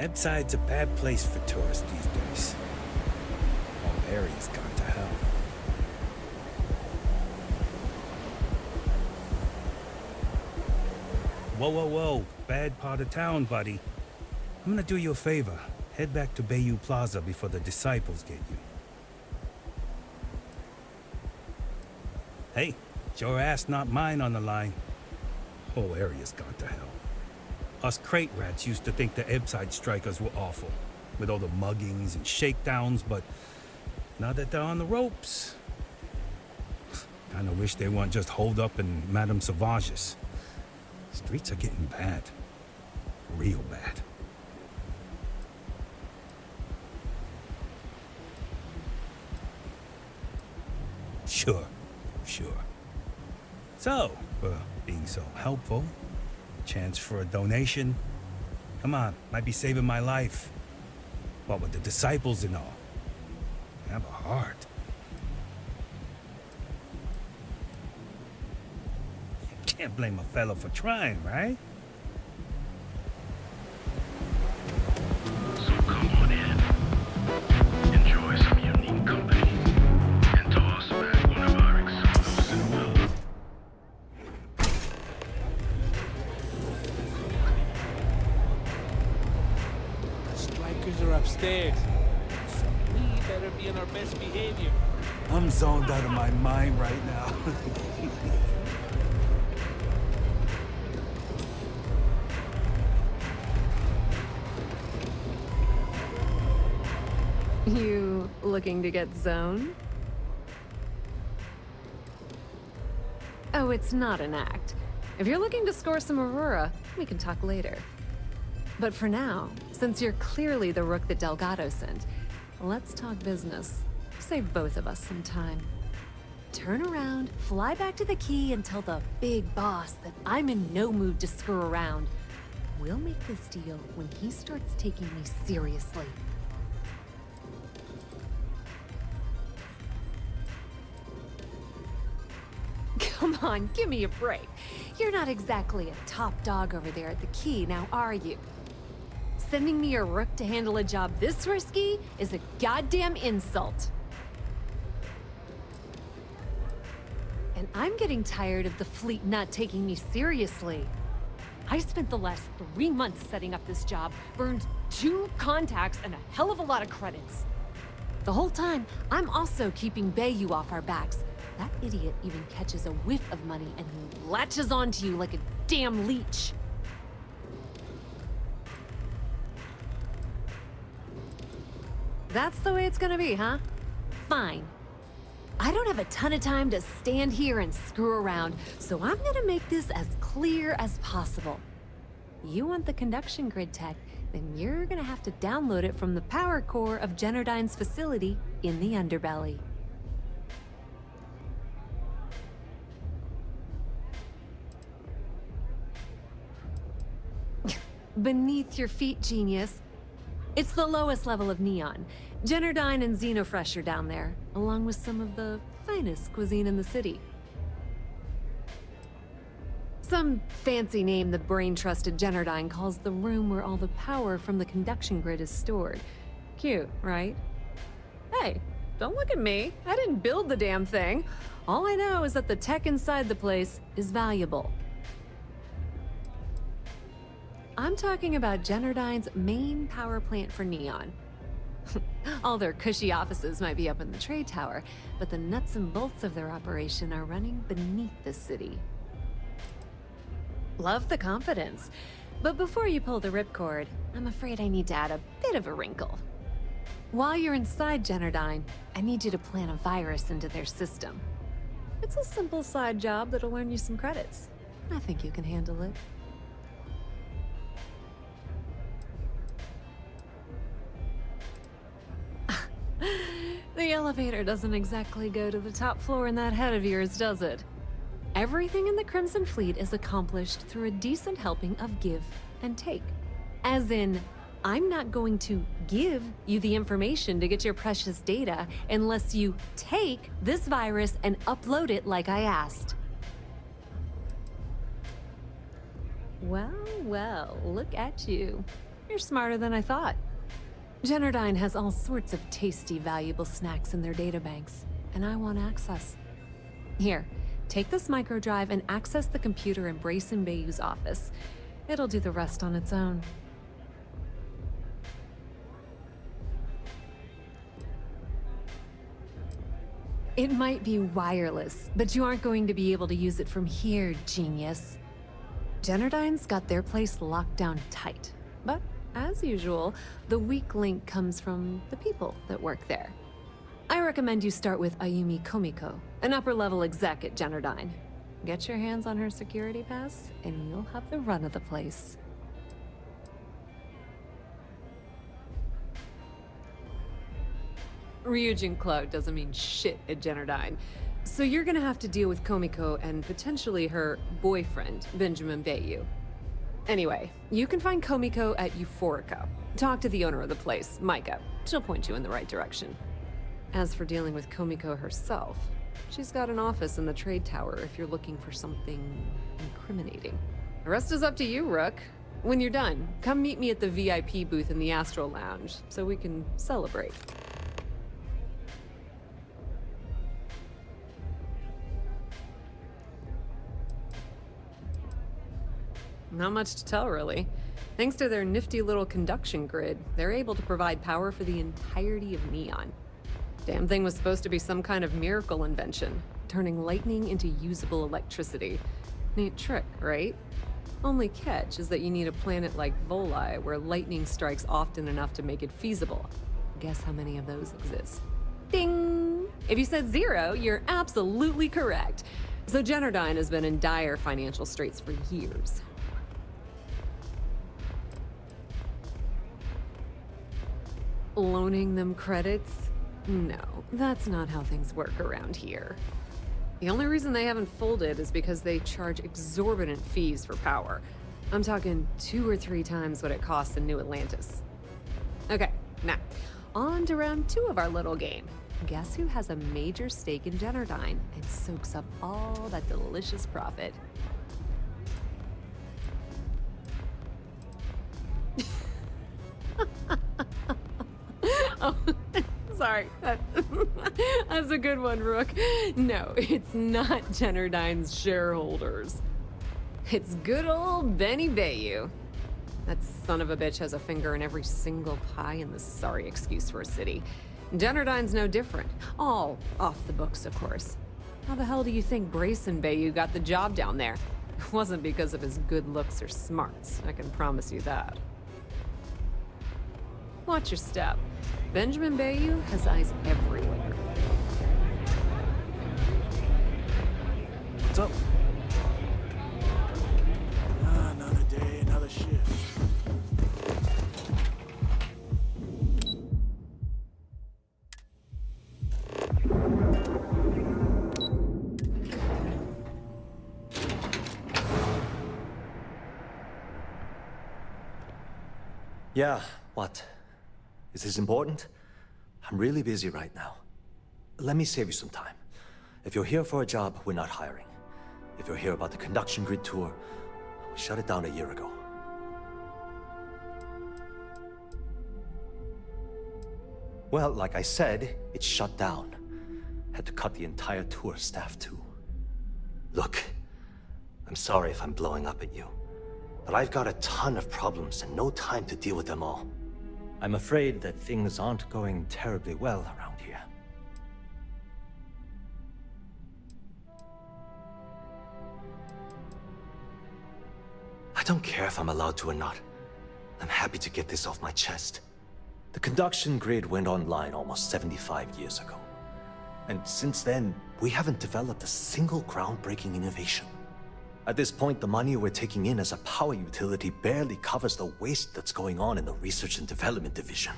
Ebside's a bad place for tourists these days. Whole area's gone to hell. Whoa, whoa, whoa. Bad part of town, buddy. I'm gonna do you a favor. Head back to Bayou Plaza before the disciples get you. Hey, it's your ass, not mine on the line. Whole area's gone to hell. Us crate rats used to think the Ebside strikers were awful, with all the muggings and shakedowns, but now that they're on the ropes, kinda wish they weren't just holed up in Madame Sauvage's. Streets are getting bad. Real bad. Sure. So, for being so helpful, chance for a donation. Come on, might be saving my life. What with the disciples and all. Have a heart. Can't blame a fellow for trying, right? So come on in. Enjoy some unique company. And toss back one of our exclusive. Strikers are upstairs, so we better be on our best behavior. I'm zoned out of my mind right now. You looking to get zoned? Oh, it's not an act. If you're looking to score some Aurora, we can talk later. But for now, since you're clearly the rook that Delgado sent, let's talk business. Save both of us some time. Turn around, fly back to the key, and tell the big boss that I'm in no mood to screw around. We'll make this deal when he starts taking me seriously. Come on, give me a break. You're not exactly a top dog over there at the key, now are you? Sending me a rook to handle a job this risky is a goddamn insult. And I'm getting tired of the fleet not taking me seriously. I spent the last 3 months setting up this job, burned 2 contacts and a hell of a lot of credits. The whole time, I'm also keeping Bayou off our backs. That idiot even catches a whiff of money and latches onto you like a damn leech. That's the way it's gonna be, huh? Fine. I don't have a ton of time to stand here and screw around, so I'm gonna make this as clear as possible. You want the conduction grid tech, then you're gonna have to download it from the power core of Generdyne's facility in the underbelly. Beneath your feet, genius. It's the lowest level of neon. Generdyne and Xenofresh are down there, along with some of the finest cuisine in the city. Some fancy name the brain-trusted Generdyne calls the room where all the power from the conduction grid is stored. Cute, right? Hey, don't look at me. I didn't build the damn thing. All I know is that the tech inside the place is valuable. I'm talking about Generdyne's main power plant for Neon. All their cushy offices might be up in the trade tower, but the nuts and bolts of their operation are running beneath the city. Love the confidence, but before you pull the ripcord, I'm afraid I need to add a bit of a wrinkle. While you're inside Generdyne, I need you to plant a virus into their system. It's a simple side job that'll earn you some credits. I think you can handle it. The elevator doesn't exactly go to the top floor in that head of yours, does it? Everything in the Crimson Fleet is accomplished through a decent helping of give and take. As in, I'm not going to give you the information to get your precious data unless you take this virus and upload it like I asked. Well, well, look at you. You're smarter than I thought. Generdyne has all sorts of tasty, valuable snacks in their databanks, and I want access. Here, take this microdrive and access the computer in Brayson Bayou's office. It'll do the rest on its own. It might be wireless, but you aren't going to be able to use it from here, genius. Generdyne's got their place locked down tight. But, as usual, the weak link comes from the people that work there. I recommend you start with Ayumi Komiko, an upper-level exec at Generdyne. Get your hands on her security pass, and you'll have the run of the place. Ryujin Cloud doesn't mean shit at Generdyne. So you're gonna have to deal with Komiko and potentially her boyfriend, Benjamin Bayou. Anyway, you can find Komiko at Euphorica. Talk to the owner of the place, Micah. She'll point you in the right direction. As for dealing with Komiko herself, she's got an office in the trade tower if you're looking for something incriminating. The rest is up to you, Rook. When you're done, come meet me at the VIP booth in the Astro Lounge so we can celebrate. Not much to tell, really. Thanks to their nifty little conduction grid, they're able to provide power for the entirety of Neon. Damn thing was supposed to be some kind of miracle invention, turning lightning into usable electricity. Neat trick, right? Only catch is that you need a planet like Voli, where lightning strikes often enough to make it feasible. Guess how many of those exist? Ding! If you said 0, you're absolutely correct. So Generdyne has been in dire financial straits for years. Loaning them credits? No, that's not how things work around here. The only reason they haven't folded is because they charge exorbitant fees for power. I'm talking 2 or 3 times what it costs in New Atlantis. Okay, now, on to round 2 of our little game. Guess who has a major stake in Generdyne and soaks up all that delicious profit? Oh, sorry. That's a good one, Rook. No, it's not Generdyne's shareholders. It's good old Benny Bayou. That son of a bitch has a finger in every single pie in the sorry excuse for a city. Generdyne's no different. All off the books, of course. How the hell do you think Brayson Bayou got the job down there? It wasn't because of his good looks or smarts, I can promise you that. Watch your step. Benjamin Bayou has eyes everywhere. What's up? Another day, another shift. Yeah, what? Is this important? I'm really busy right now. Let me save you some time. If you're here for a job, we're not hiring. If you're here about the conduction grid tour, we shut it down a year ago. Well, like I said, it's shut down. Had to cut the entire tour staff too. Look, I'm sorry if I'm blowing up at you, but I've got a ton of problems and no time to deal with them all. I'm afraid that things aren't going terribly well around here. I don't care if I'm allowed to or not. I'm happy to get this off my chest. The conduction grid went online almost 75 years ago. And since then, we haven't developed a single groundbreaking innovation. At this point, the money we're taking in as a power utility barely covers the waste that's going on in the research and development division.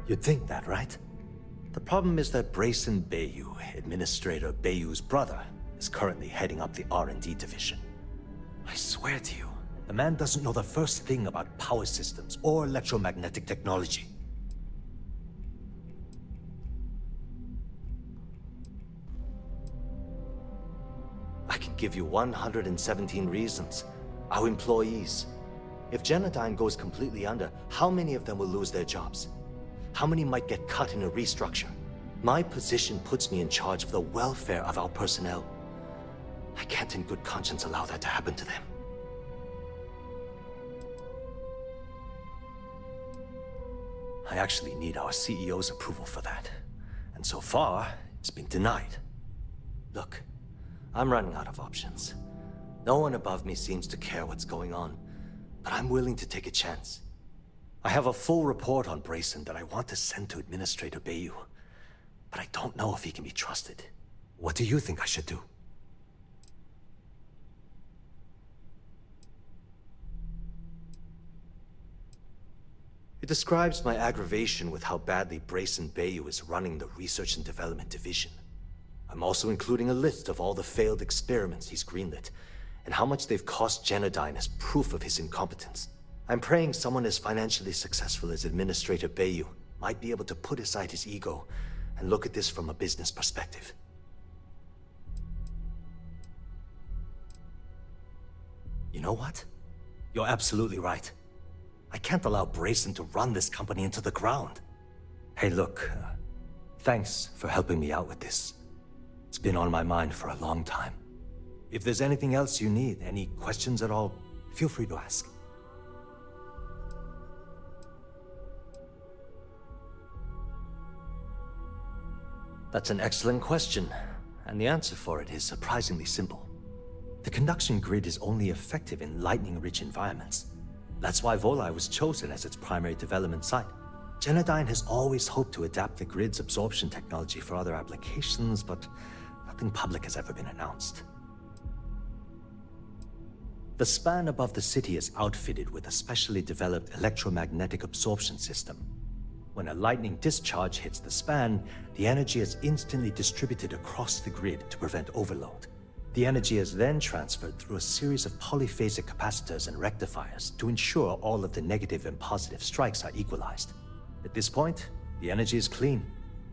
You'd think that, right? The problem is that Brayson Bayou, Administrator Bayou's brother, is currently heading up the R&D division. I swear to you, the man doesn't know the first thing about power systems or electromagnetic technology. give you 117 reasons. Our employees. If Genodyne goes completely under, how many of them will lose their jobs? How many might get cut in a restructure? My position puts me in charge of the welfare of our personnel. I can't in good conscience allow that to happen to them. I actually need our CEO's approval for that. And so far, it's been denied. Look, I'm running out of options. No one above me seems to care what's going on, but I'm willing to take a chance. I have a full report on Brayson that I want to send to Administrator Bayou, but I don't know if he can be trusted. What do you think I should do? It describes my aggravation with how badly Brayson Bayou is running the Research and Development Division. I'm also including a list of all the failed experiments he's greenlit, and how much they've cost Genodyne as proof of his incompetence. I'm praying someone as financially successful as Administrator Bayou might be able to put aside his ego and look at this from a business perspective. You know what? You're absolutely right. I can't allow Brayson to run this company into the ground. Hey, look, thanks for helping me out with this. It's been on my mind for a long time. If there's anything else you need, any questions at all, feel free to ask. That's an excellent question, and the answer for it is surprisingly simple. The conduction grid is only effective in lightning-rich environments. That's why Volai was chosen as its primary development site. Genodyne has always hoped to adapt the grid's absorption technology for other applications, but nothing public has ever been announced. The span above the city is outfitted with a specially developed electromagnetic absorption system. When a lightning discharge hits the span, the energy is instantly distributed across the grid to prevent overload. The energy is then transferred through a series of polyphasic capacitors and rectifiers to ensure all of the negative and positive strikes are equalized. At this point, the energy is clean,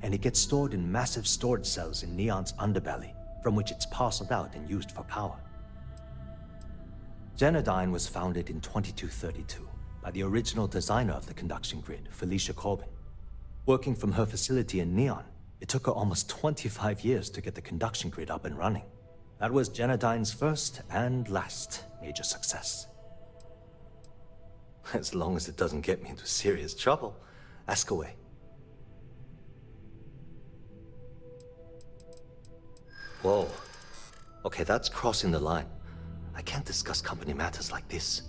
and it gets stored in massive storage cells in Neon's underbelly, from which it's parceled out and used for power. Genodyne was founded in 2232 by the original designer of the conduction grid, Felicia Corbin. Working from her facility in Neon, it took her almost 25 years to get the conduction grid up and running. That was Genodyne's first and last major success. As long as it doesn't get me into serious trouble, ask away. Whoa. Okay, that's crossing the line. I can't discuss company matters like this.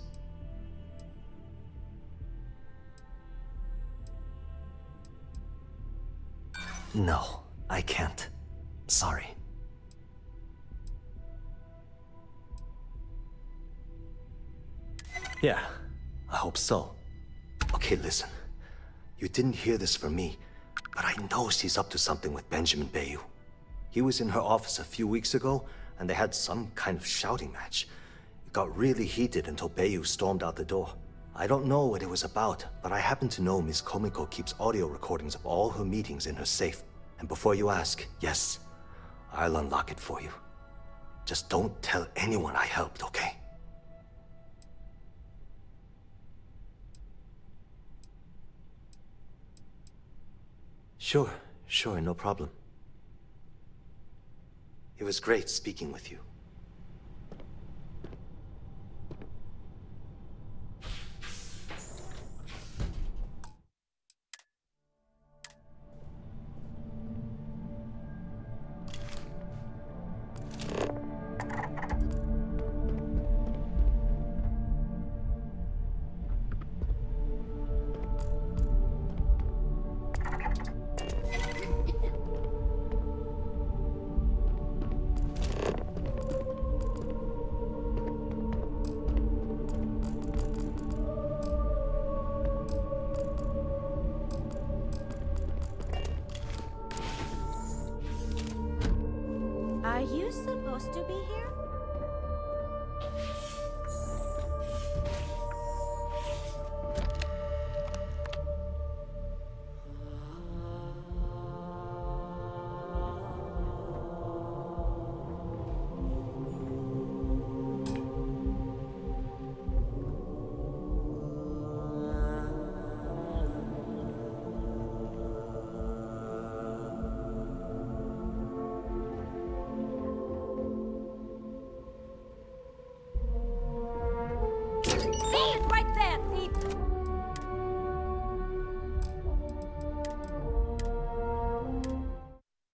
No, I can't. Sorry. Yeah, I hope so. Okay, listen. You didn't hear this from me, but I know she's up to something with Benjamin Bayou. He was in her office a few weeks ago, and they had some kind of shouting match. It got really heated until Bayou stormed out the door. I don't know what it was about, but I happen to know Miss Komiko keeps audio recordings of all her meetings in her safe. And before you ask, yes, I'll unlock it for you. Just don't tell anyone I helped, okay? Sure, no problem. It was great speaking with you. Are you supposed to be here? Victory!